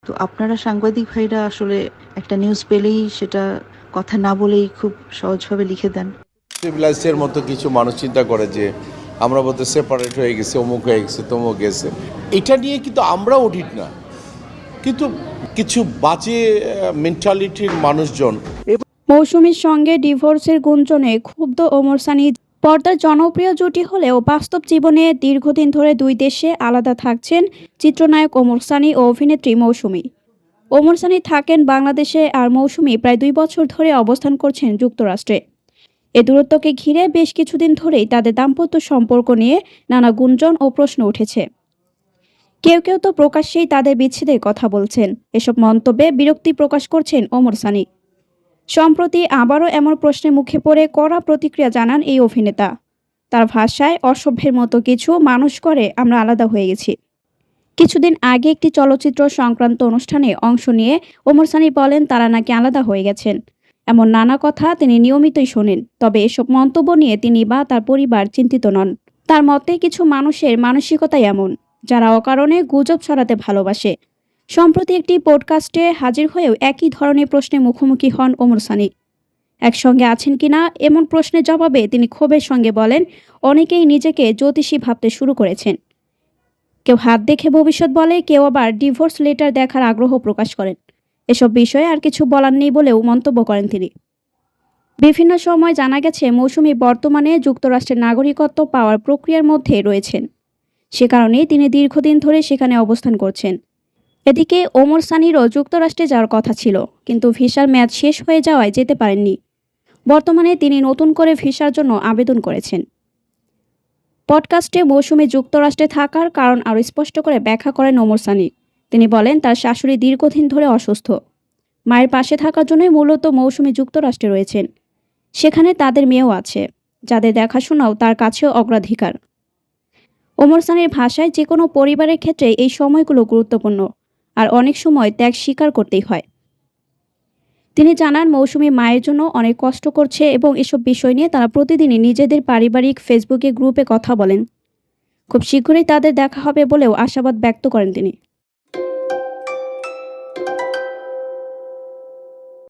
তো আপনারা সাংবাদিক ভাইরা আসলে একটা নিউজ পেলেই সেটা কথা না বলেই খুব সহজভাবে লিখে দেন। সিভিলাইজের মতো কিছু মানুষ চিন্তা করে যে আমরা বলতে সেপারেট হয়ে গেছে, অমুক হয়ে গেছে, তমুক গেছে। এটা নিয়ে কিন্তু আমরা অডিট না, কিন্তু কিছু বাজে মেন্টালিটির মানুষজন। মৌসুমীর সঙ্গে ডিভোর্সের গুঞ্জনে ক্ষুব্ধ ওমর সানি পর্দার জনপ্রিয় জুটি হলেও বাস্তব জীবনে দীর্ঘদিন ধরে দুই দেশে আলাদা থাকছেন চিত্রনায়ক ওমর সানি ও অভিনেত্রী মৌসুমী। ওমর সানি থাকেন বাংলাদেশে আর মৌসুমী প্রায় 2 বছর ধরে অবস্থান করছেন যুক্তরাষ্ট্রে। এ দূরত্বকে ঘিরে বেশ কিছুদিন ধরেই তাদের দাম্পত্য সম্পর্ক নিয়ে নানা গুঞ্জন ও প্রশ্ন উঠেছে। কেউ কেউ তো প্রকাশ্যেই তাদের বিচ্ছেদের কথা বলছেন। এসব মন্তব্যে বিরক্তি প্রকাশ করছেন ওমর সানি। সম্প্রতি আবারও এমন প্রশ্নের মুখে পড়ে কড়া প্রতিক্রিয়া জানান এই অভিনেতা। তার ভাষায়, অসভ্যের মতো কিছু মানুষ করে আমরা আলাদা হয়ে গেছি। কিছুদিন আগে একটি চলচ্চিত্র সংক্রান্ত অনুষ্ঠানে অংশ নিয়ে ওমর সানি বলেন তারা নাকি আলাদা হয়ে গেছেন। এমন নানা কথা তিনি নিয়মিতই শোনেন, তবে এসব মন্তব্য নিয়ে তিনি বা তার পরিবার চিন্তিত নন। তার মতে কিছু মানুষের মানসিকতাই এমন, যারা অকারণে গুজব ছড়াতে ভালোবাসে। সম্প্রতি একটি পডকাস্টে হাজির হয়েও একই ধরনের প্রশ্নে মুখোমুখি হন ওমর সানি। একসঙ্গে আছেন কিনা এমন প্রশ্নের জবাবে তিনি ক্ষোভের সঙ্গে বলেন, অনেকেই নিজেকে জ্যোতিষী ভাবতে শুরু করেছেন। কেউ হাত দেখে ভবিষ্যৎ বলে, কেউ আবার ডিভোর্স লেটার দেখার আগ্রহ প্রকাশ করেন। এসব বিষয়ে আর কিছু বলার নেই বলেও মন্তব্য করেন তিনি। বিভিন্ন সময় জানা গেছে মৌসুমী বর্তমানে যুক্তরাষ্ট্রের নাগরিকত্ব পাওয়ার প্রক্রিয়ার মধ্যে রয়েছেন। সে কারণেই তিনি দীর্ঘদিন ধরে সেখানে অবস্থান করছেন। এদিকে ওমর সানিরও যুক্তরাষ্ট্রে যাওয়ার কথা ছিল, কিন্তু ভিসার মেয়াদ শেষ হয়ে যাওয়ায় যেতে পারেননি। বর্তমানে তিনি নতুন করে ভিসার জন্য আবেদন করেছেন। পডকাস্টে মৌসুমী যুক্তরাষ্ট্রে থাকার কারণ আরও স্পষ্ট করে ব্যাখ্যা করেন ওমর সানি। তিনি বলেন তার শাশুড়ি দীর্ঘদিন ধরে অসুস্থ। মায়ের পাশে থাকার জন্যই মূলত মৌসুমী যুক্তরাষ্ট্রে রয়েছেন। সেখানে তাদের মেয়েও আছে, যাদের দেখাশোনাও তার কাছেও অগ্রাধিকার। ওমর সানির ভাষায় যে কোনো পরিবারের ক্ষেত্রে এই সময়গুলো গুরুত্বপূর্ণ, আর অনেক সময় ত্যাগ স্বীকার করতেই হয়। তিনি জানান মৌসুমী মায়ের জন্য অনেক কষ্ট করছে এবং এসব বিষয় নিয়ে তারা প্রতিদিনই নিজেদের পারিবারিক ফেসবুকে গ্রুপে কথা বলেন। খুব শীঘ্রই তাদের দেখা হবে বলেও আশাবাদ ব্যক্ত করেন তিনি।